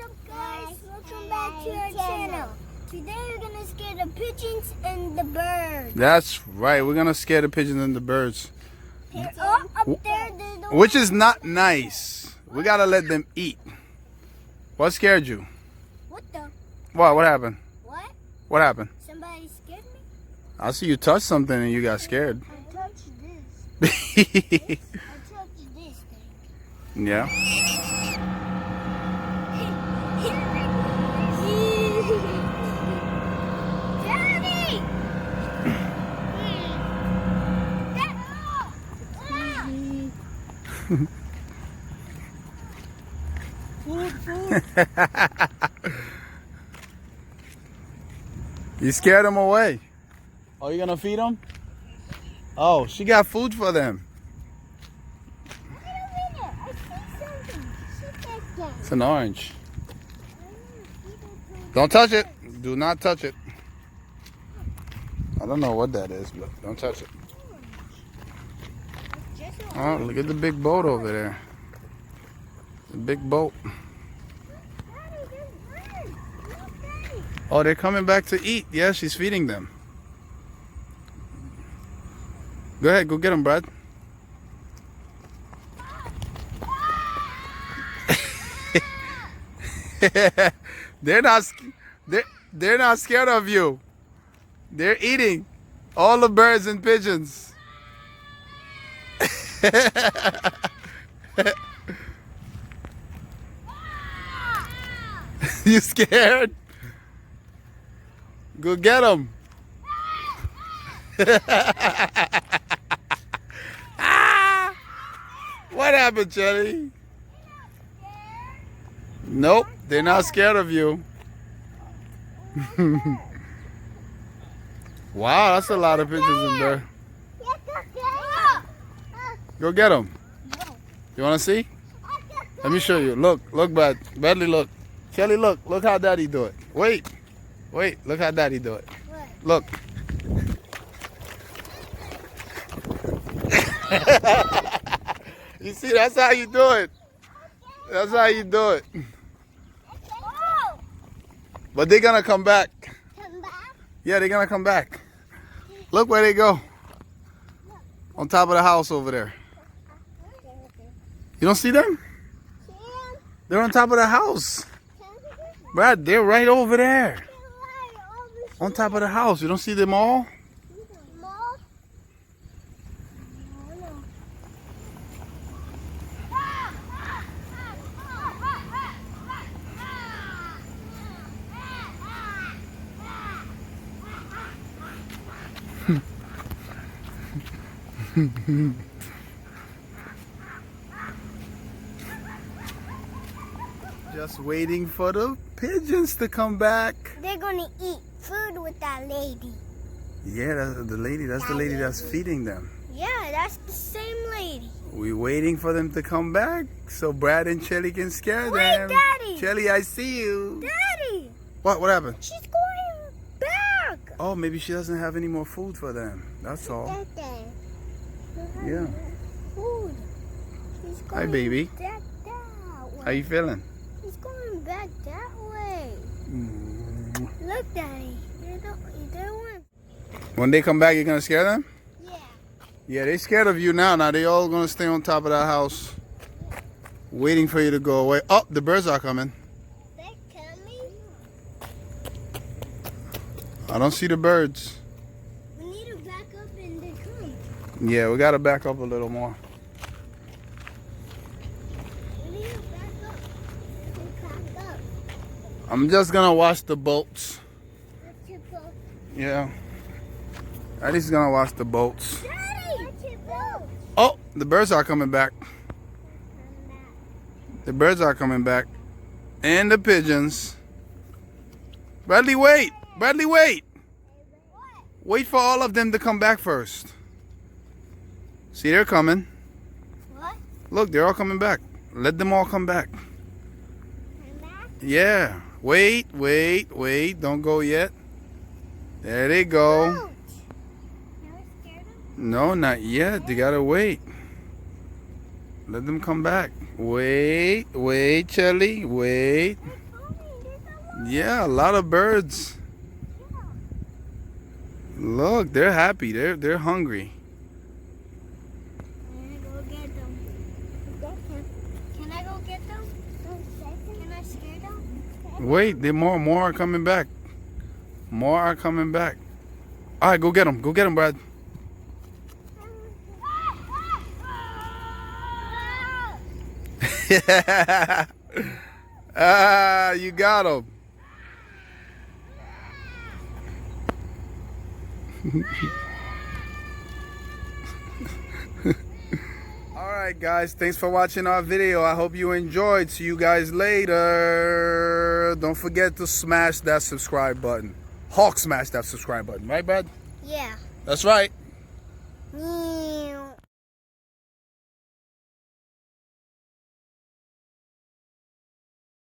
up, guys? Welcome back to our channel. Today we're gonna scare the pigeons and the birds. That's right. We're gonna scare the pigeons and the birds. Oh, up there, there's the Which is not nice. We gotta let them eat. What scared you? What the? What happened? What? What happened? Somebody scared me? I see you touch something and you got scared. I touched this. I touched this thing. Yeah. Daddy! You scared them away. Oh, you gonna feed them? Oh, she got food for them. Wait a minute, I see something. See that guy? It's an orange. Don't touch it. Do not touch it. I don't know what that is, but don't touch it. Oh, look at the big boat over there. The big boat. Daddy, there's birds. Look, Daddy. Oh, they're coming back to eat. Yeah, she's feeding them. Go ahead, go get them, Brad. They're not scared of you. They're eating all the birds and pigeons. You scared? Go get them. What happened, Chelly? Nope, they're not scared of you. Wow, that's a lot of pigeons in there. Go get them. You want to see? Let me show you. Look, Brad. Bradley, look. Shelly, look. Look how Daddy do it. Wait. Look how Daddy do it. Look. You see, that's how you do it. That's how you do it. But they're going to come back. Yeah, they're going to come back. Look where they go. On top of the house over there. You don't see them? They're on top of the house. Brad, they're right over there. On top of the house. You don't see them all? Just waiting for the pigeons to come back. They're gonna eat food with that lady. Yeah, that's the lady. That's the lady that's feeding them. Yeah, that's the same lady. We waiting for them to come back so Brad and Chelly can scare them. Daddy! Chelly, I see you. Daddy! What happened? She's going back! Oh, maybe she doesn't have any more food for them. That's all. Yeah. Food. She's going Hi, baby. That way. How you feeling? He's going back that way. Look, Daddy. You're the one. When they come back, you're gonna scare them? Yeah. Yeah, they scared of you now. Now they all gonna stay on top of that house, waiting for you to go away. Oh, the birds are coming. They're coming? I don't see the birds. We need to back up and they come. Yeah, we gotta back up a little more. We need to back up and back up. I'm just gonna watch the boats. Let's your boat. Yeah. I'm just gonna watch the boats. Daddy! Let's your boat. Oh, the birds are coming back. The birds are coming back. And the pigeons. Bradley, wait! Bradley, wait! Wait for all of them to come back first. See, they're coming. What? Look, they're all coming back. Let them all come back. Come back? Yeah. Wait. Don't go yet. There they go. Now we're scared of them? No, not yet. They gotta wait. Let them come back. Wait, Chelly. Wait. They're Yeah, a lot of birds. Look, they're happy. They're hungry. I'm gonna go get them. Can I go get them? Can I scare them? Wait, more are coming back. More are coming back. All right, go get them. Go get them, Brad. Yeah. Ah, you got them. Alright guys, thanks for watching our video. I hope you enjoyed. See you guys later. Don't forget to smash that subscribe button. Hawk smash that subscribe button, right, Brad? Yeah. That's right. Meow.